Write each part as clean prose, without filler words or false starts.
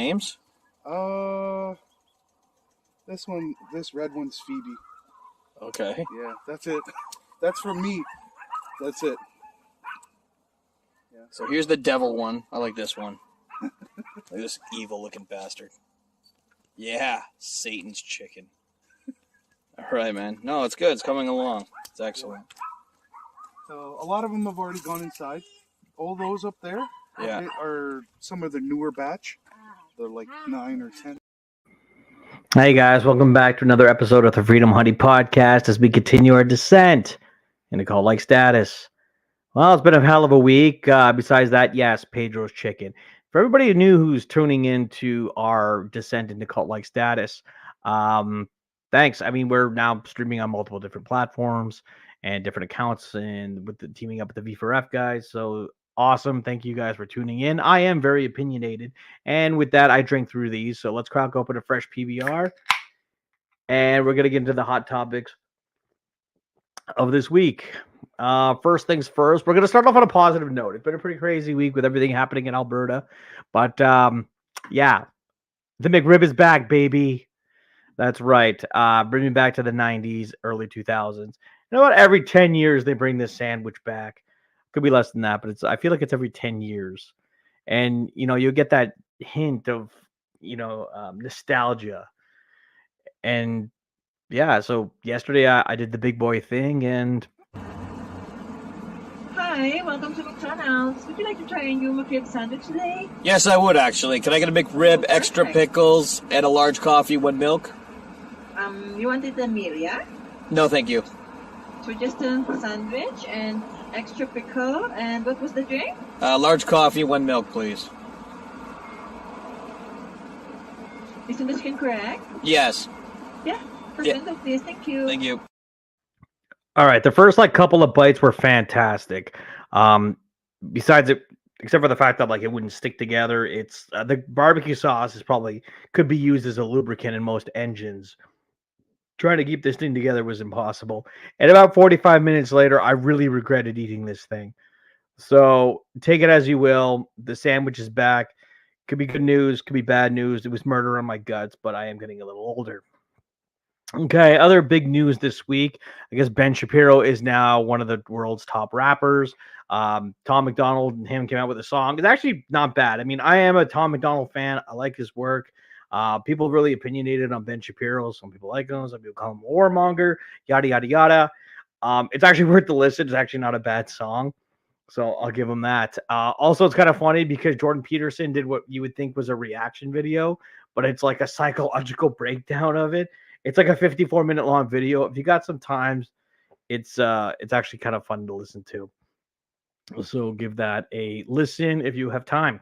names? This red one's Phoebe. Okay. Yeah, that's it. That's from me. That's it. Yeah. So here's the devil one. I like this one. Like this evil-looking bastard. Yeah, Satan's chicken. All right, man. No, it's good. It's coming along. It's excellent. So a lot of them have already gone inside. All those up there are some of the newer batch. They're like 9 or 10. Hey guys, welcome back to another episode of the Freedom Hunting Podcast as we continue our descent into cult-like status. Well, it's been a hell of a week. Besides that, yes, Pedro's chicken. For everybody new who's tuning into our descent into cult-like status, thanks. I mean, we're now streaming on multiple different platforms and different accounts, and with the teaming up with the V4F guys. So awesome! Thank you guys for tuning in. I am very opinionated, and with that, I drink through these. So let's crack open a fresh PBR, and we're gonna get into the hot topics of this week. First things first, we're going to start off on a positive note. It's been a pretty crazy week with everything happening in Alberta. But yeah, the McRib is back, baby. That's right. Bringing back to the 90s, early 2000s. You know what? Every 10 years, they bring this sandwich back. Could be less than that, but I feel like it's every 10 years. And, you'll get that hint of, nostalgia. And yeah, so yesterday I did the big boy thing and... Hi, welcome to McDonald's. Would you like to try a new McRib sandwich today? Yes, I would actually. Can I get a McRib, extra pickles, and a large coffee, 1 milk? You wanted the meal, yeah? No, thank you. So just a sandwich and extra pickle, and what was the drink? Large coffee, 1 milk, please. Isn't the chicken correct? Yes. Yeah, perfect, please. Thank you. Thank you. All right, the first couple of bites were fantastic. Besides it, except for the fact that it wouldn't stick together, it's the barbecue sauce could be used as a lubricant in most engines. Trying to keep this thing together was impossible. And about 45 minutes later, I really regretted eating this thing. So take it as you will. The sandwich is back. Could be good news, could be bad news. It was murder on my guts, but I am getting a little older. Okay, other big news this week. I guess Ben Shapiro is now one of the world's top rappers. Tom McDonald and him came out with a song. It's actually not bad. I mean, I am a Tom McDonald fan. I like his work. People really opinionated on Ben Shapiro. Some people like him. Some people call him a warmonger. Yada, yada, yada. It's actually worth the listen. It's actually not a bad song. So I'll give him that. Also, it's kind of funny because Jordan Peterson did what you would think was a reaction video, but it's like a psychological breakdown of it. It's like a 54-minute long video. If you got some time, it's actually kind of fun to listen to. So give that a listen if you have time.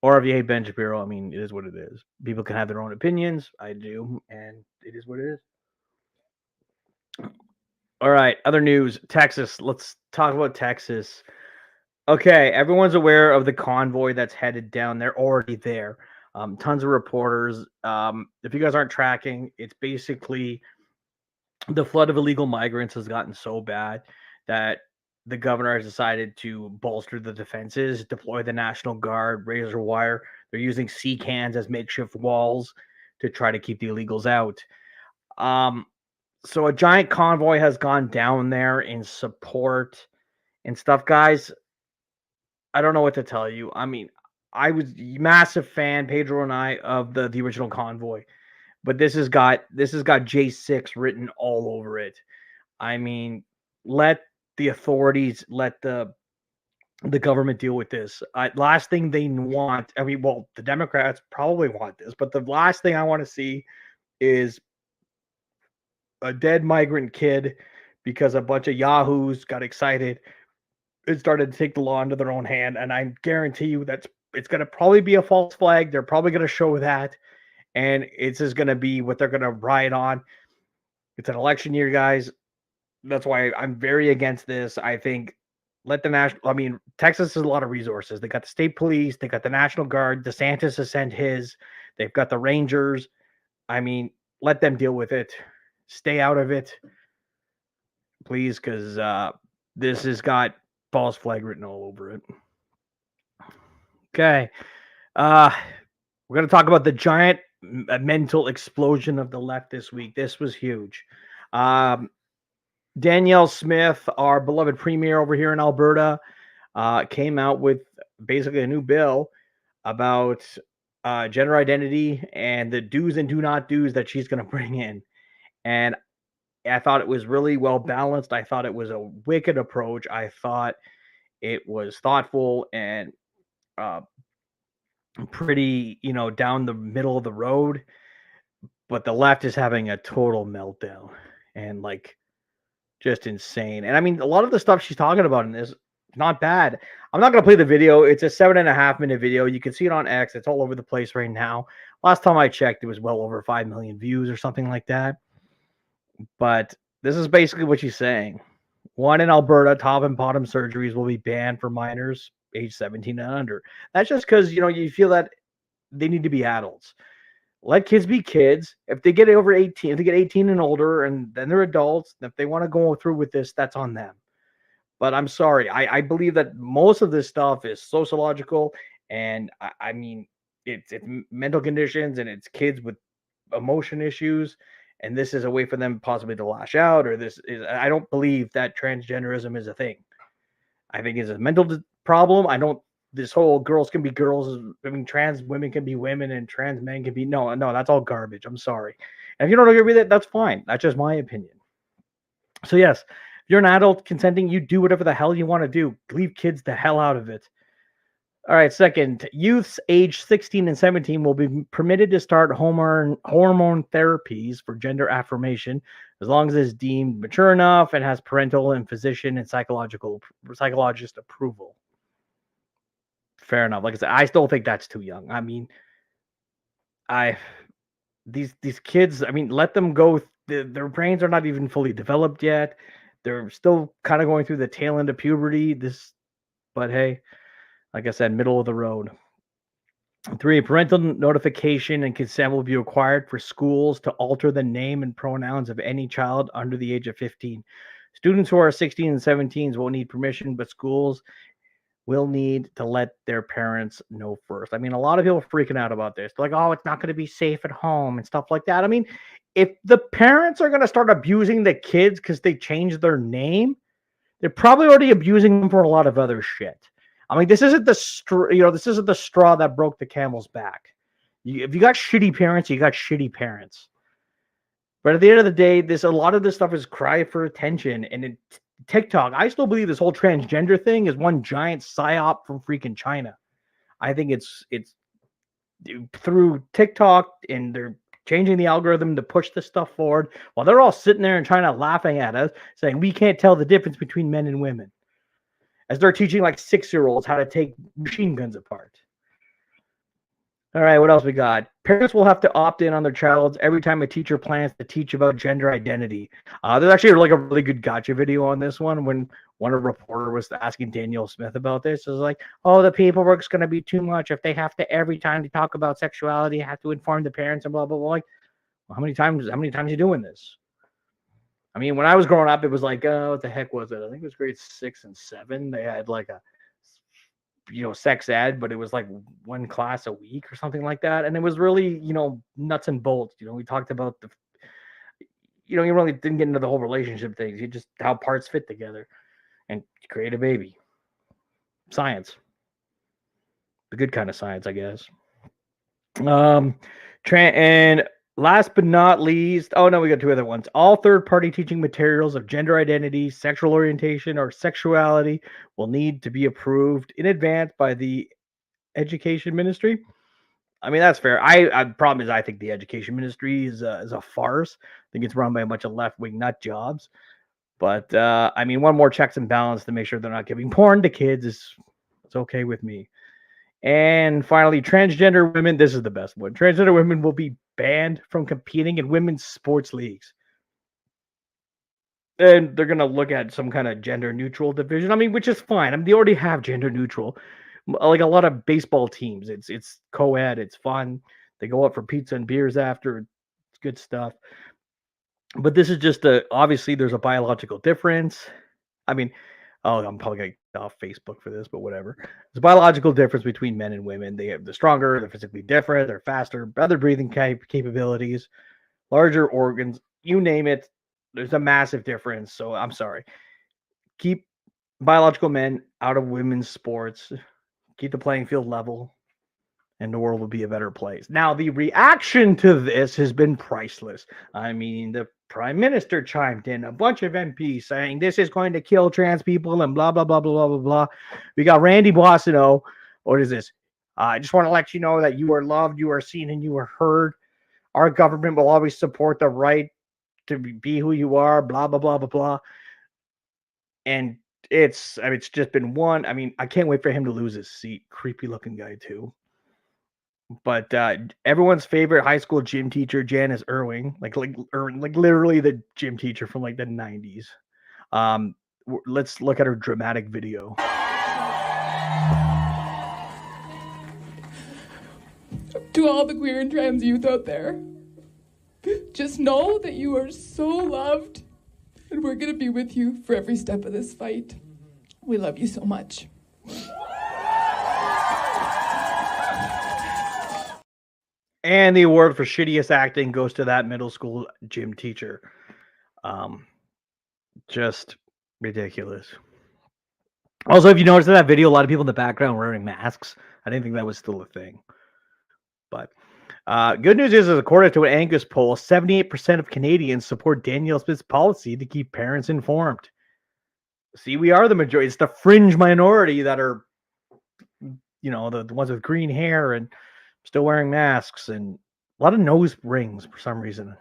Or if you hate Ben Shapiro, I mean, it is what it is. People can have their own opinions. I do, and it is what it is. All right, other news. Texas. Let's talk about Texas. Okay, everyone's aware of the convoy that's headed down. They're already there. Tons of reporters. If you guys aren't tracking, it's basically the flood of illegal migrants has gotten so bad that the governor has decided to bolster the defenses, deploy the National Guard, razor wire. They're using sea cans as makeshift walls to try to keep the illegals out. So a giant convoy has gone down there in support and stuff, guys. I don't know what to tell you. I mean, I was a massive fan, Pedro and I, of the original convoy, but this has got J6 written all over it. I mean, let the authorities, let the government deal with this. Last thing they want, I mean, well, the Democrats probably want this, but the last thing I want to see is a dead migrant kid because a bunch of yahoos got excited and started to take the law into their own hand. And I guarantee you it's going to probably be a false flag. They're probably going to show that. And it's just going to be what they're going to ride on. It's an election year, guys. That's why I'm very against this. I think Texas has a lot of resources. They got the state police. They got the National Guard. DeSantis has sent his. They've got the Rangers. I mean, let them deal with it. Stay out of it, please, because this has got false flag written all over it. Okay. We're going to talk about the giant mental explosion of the left this week. This was huge. Danielle Smith, our beloved premier over here in Alberta, came out with basically a new bill about gender identity and the do's and do not do's that she's going to bring in. And I thought it was really well balanced. I thought it was a wicked approach. I thought it was thoughtful and pretty, down the middle of the road. But the left is having a total meltdown and just insane. And I mean, a lot of the stuff she's talking about in this, not bad. I'm not going to play the video. It's a 7.5-minute video. You can see it on X. It's all over the place right now. Last time I checked, it was well over 5 million views or something like that. But this is basically what she's saying. One, in Alberta, top and bottom surgeries will be banned for minors age 17 and under. That's just because, you feel that they need to be adults. Let kids be kids. If they get over 18, if they get 18 and older, and then they're adults, if they want to go through with this, that's on them. But I'm sorry. I believe that most of this stuff is sociological, and I mean, it's mental conditions, and it's kids with emotion issues, and this is a way for them possibly to lash out, or this is, I don't believe that transgenderism is a thing. I think it's a mental problem. This whole girls can be girls, I mean, trans women can be women, and trans men can be, no, that's all garbage. I'm sorry. And if you don't agree with it, that's fine. That's just my opinion. So yes, if you're an adult consenting, you do whatever the hell you want to do. Leave kids the hell out of it. All right, second, youths age 16 and 17 will be permitted to start hormone therapies for gender affirmation as long as it's deemed mature enough and has parental and physician and psychologist approval. Fair enough. Like I said, I still think that's too young. I mean, these kids, I mean, let them go. Their brains are not even fully developed yet. They're still kind of going through the tail end of puberty. But hey, like I said, middle of the road. 3, parental notification and consent will be required for schools to alter the name and pronouns of any child under the age of 15. Students who are 16 and 17 will need permission, but schools will need to let their parents know first. I mean, a lot of people are freaking out about this. They're like, oh, it's not going to be safe at home and stuff like that. I mean, if the parents are going to start abusing the kids because they changed their name, they're probably already abusing them for a lot of other shit. I mean, this isn't the straw that broke the camel's back. If you got shitty parents, you got shitty parents. But at the end of the day, a lot of this stuff is cry for attention. And TikTok, I still believe this whole transgender thing is one giant psyop from freaking China. I think it's through TikTok, and they're changing the algorithm to push this stuff forward while they're all sitting there in China laughing at us, saying we can't tell the difference between men and women, as they're teaching 6-year-olds how to take machine guns apart. All right, what else we got? Parents will have to opt in on their child's every time a teacher plans to teach about gender identity. There's actually a really good gotcha video on this one when one reporter was asking Danielle Smith about this. It was like, oh, the paperwork's going to be too much if they have to, every time they talk about sexuality, have to inform the parents and blah, blah, blah. Like, well, how many times are you doing this? I mean, when I was growing up, it was like, what the heck was it? I think it was grade 6 and 7. They had sex ed, but it was one class a week or something like that. And it was really, nuts and bolts. We talked about you really didn't get into the whole relationship things. You just how parts fit together and create a baby. Science. The good kind of science, I guess. And last but not least, oh no, we got 2 other ones. All third-party teaching materials of gender identity, sexual orientation, or sexuality will need to be approved in advance by the Education Ministry. I mean, that's fair. Problem is, I think the Education Ministry is a farce. I think it's run by a bunch of left-wing nut jobs. But I mean, one more checks and balance to make sure they're not giving porn to kids it's okay with me. And finally, transgender women. This is the best one. Transgender women will be banned from competing in women's sports leagues. And they're going to look at some kind of gender neutral division. I mean, which is fine. I mean, they already have gender neutral. Like a lot of baseball teams, it's co-ed, it's fun. They go out for pizza and beers after. It's good stuff. But this is just obviously there's a biological difference. I mean, I'm probably going to off Facebook for this, but whatever. There's a biological difference between men and women. They're stronger, they're physically different, they're faster, better breathing capabilities, larger organs, you name it. There's a massive difference. So I'm sorry. Keep biological men out of women's sports. Keep the playing field level, and the world will be a better place. Now, the reaction to this has been priceless. I mean, the Prime Minister chimed in, a bunch of MPs saying this is going to kill trans people and blah, blah, blah, blah, blah, blah, blah. We got Randy Boissonneau. What is this? I just want to let you know that you are loved, you are seen, and you are heard. Our government will always support the right to be who you are, blah, blah, blah, blah, blah. And it's just been one. I mean, I can't wait for him to lose his seat. Creepy looking guy, too. But everyone's favorite high school gym teacher, Janice Irving, like literally the gym teacher from like the 90s. Let's look at her dramatic video. To all the queer and trans youth out there, just know that you are so loved, and we're going to be with you for every step of this fight. We love you so much. And the award for shittiest acting goes to that middle school gym teacher. Just ridiculous. Also, if you noticed in that video, a lot of people in the background were wearing masks. I didn't think that was still a thing. But good news is, according to an Angus poll, 78% of Canadians support Danielle Smith's policy to keep parents informed. See, we are the majority. It's the fringe minority that are, the ones with green hair and still wearing masks and a lot of nose rings for some reason.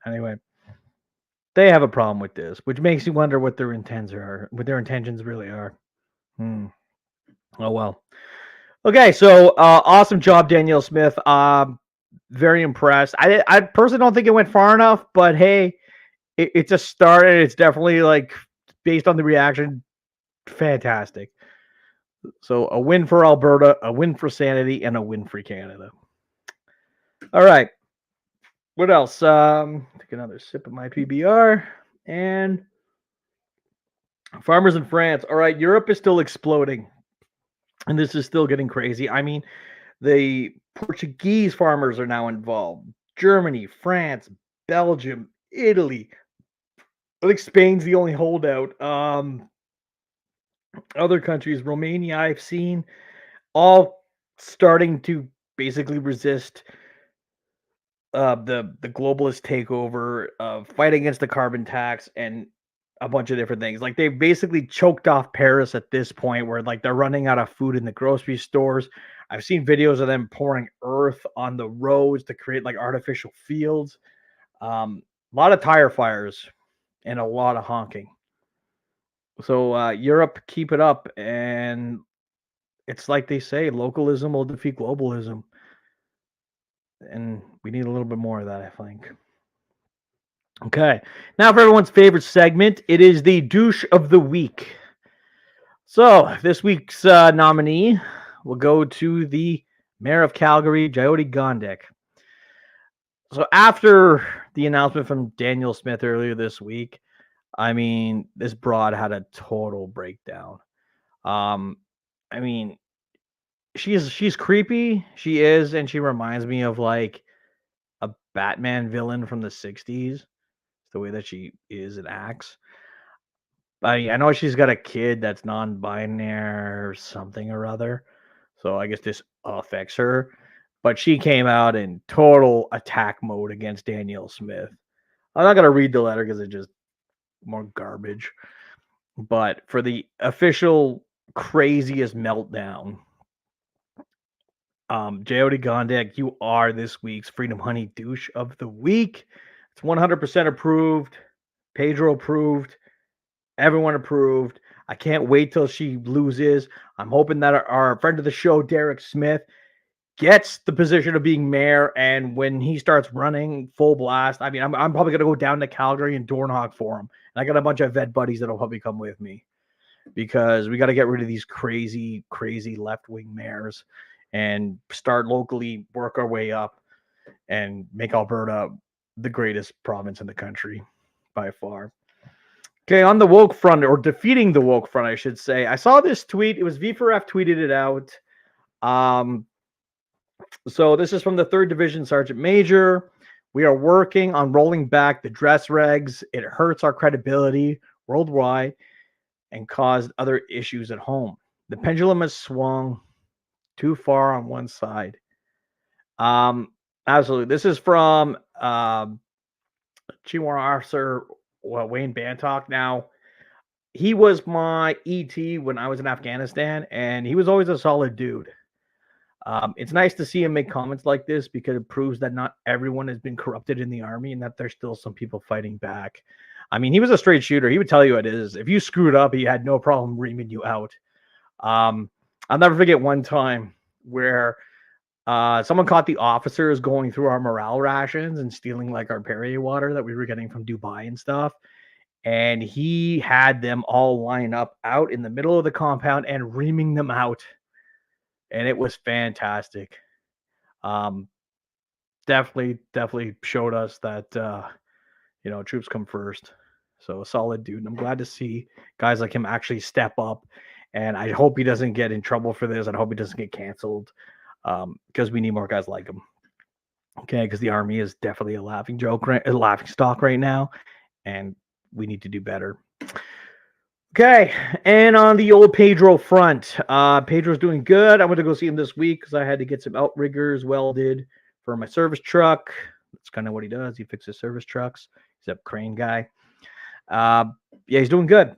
Anyway, they have a problem with this, which makes you wonder what their intentions really are. Oh well. Okay, so awesome job, Danielle Smith. Very impressed. I personally don't think it went far enough, but hey, it's a start, and it's definitely, like, based on the reaction, fantastic. So a win for Alberta, a win for sanity, and a win for Canada. All right. What else? Take another sip of my PBR. And farmers in France. All right, Europe is still exploding. And this is still getting crazy. I mean, the Portuguese farmers are now involved. Germany, France, Belgium, Italy. I think Spain's the only holdout. Other countries, Romania, I've seen, all starting to basically resist the globalist takeover, fight against the carbon tax, and a bunch of different things. Like, they've basically choked off Paris at this point, where like they're running out of food in the grocery stores. I've seen videos of them pouring earth on the roads to create like artificial fields. A lot of tire fires and a lot of honking. So Europe, keep it up, and it's like they say, localism will defeat globalism. And we need a little bit more of that, I think. Okay, now for everyone's favorite segment, it is the douche of the week. So this week's nominee will go to the mayor of Calgary, Jyoti Gondek. So after the announcement from Danielle Smith earlier this week, I mean, this broad had a total breakdown. I mean, she's creepy. She is, and she reminds me of like a Batman villain from the 60s. The way that she is and acts. I know she's got a kid that's non-binary or something or other. So I guess this affects her. But she came out in total attack mode against Danielle Smith. I'm not going to read the letter because it's just more garbage. But for the official craziest meltdown, Jyoti Gondek, you are this week's Freedom Honey douche of the week. It's 100% approved. Pedro approved. Everyone approved. I can't wait till she loses. I'm hoping that our friend of the show, Derek Smith, gets the position of being mayor. And when he starts running full blast, I mean, I'm probably going to go down to Calgary and door knock for him. And I got a bunch of vet buddies that'll probably come with me because we got to get rid of these crazy, crazy left-wing mayors and start locally, work our way up, and make Alberta the greatest province in the country by far. Okay, on the woke front, or defeating the woke front, I should say. I saw this tweet. It was V4F tweeted it out. So this is from the 3rd Division Sergeant Major. We are working on rolling back the dress regs. It hurts our credibility worldwide and caused other issues at home. The pendulum has swung too far on one side. Absolutely. This is from Chief Warrant Officer Wayne Bantock. Now, he was my ET when I was in Afghanistan, and he was always a solid dude. It's nice to see him make comments like this because it proves that not everyone has been corrupted in the Army and that there's still some people fighting back. I mean, he was a straight shooter. He would tell you what it is. If you screwed up, he had no problem reaming you out. I'll never forget one time where someone caught the officers going through our morale rations and stealing like our Perrier water that we were getting from Dubai and stuff. And he had them all line up out in the middle of the compound and reaming them out. And it was fantastic. Definitely showed us that, troops come first. So a solid dude. And I'm glad to see guys like him actually step up. And I hope he doesn't get in trouble for this. I hope he doesn't get canceled because we need more guys like him. Okay, because the Army is definitely a laughing stock right now. And we need to do better. Okay, and on the old Pedro front, Pedro's doing good. I went to go see him this week because I had to get some outriggers welded for my service truck. That's kind of what he does. He fixes service trucks. He's a crane guy. He's doing good.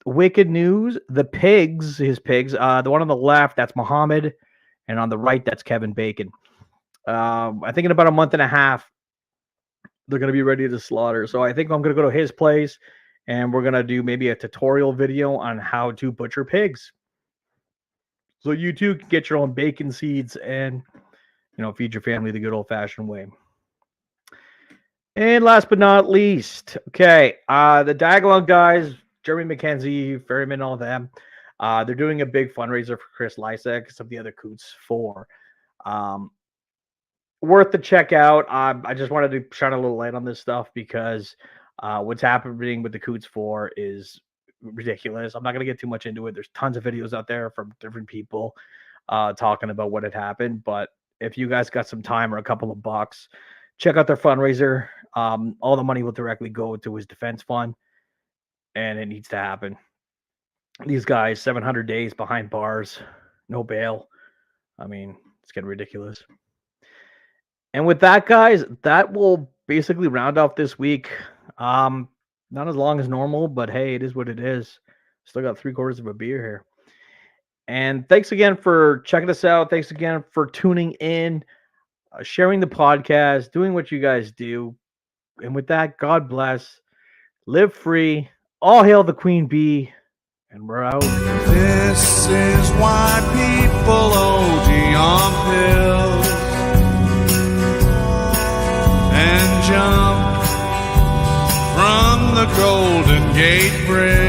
Wicked news, his pigs, the one on the left, that's Muhammad, and on the right, that's Kevin Bacon. I think in about a month and a half, they're going to be ready to slaughter. So I think I'm going to go to his place, and we're going to do maybe a tutorial video on how to butcher pigs. So you too can get your own bacon seeds and, feed your family the good old-fashioned way. And last but not least, okay, the Dialogue guys, Jeremy McKenzie, Ferryman, all of them, they're doing a big fundraiser for Chris Lysek, some of the other Coots 4. Worth the check out. I just wanted to shine a little light on this stuff because what's happening with the Coots 4 is ridiculous. I'm not going to get too much into it. There's tons of videos out there from different people talking about what had happened. But if you guys got some time or a couple of bucks, check out their fundraiser. All the money will directly go to his defense fund, and it needs to happen. These guys, 700 days behind bars, no bail. I mean, it's getting ridiculous. And with that, guys, that will basically round off this week. Not as long as normal, but hey, it is what it is. Still got 3/4 of a beer here. And thanks again for checking us out. Thanks again for tuning in, sharing the podcast, doing what you guys do. And with that, God bless. Live free. All hail the Queen Bee. And we're out. This is why people OD on pills and jump from the Golden Gate Bridge.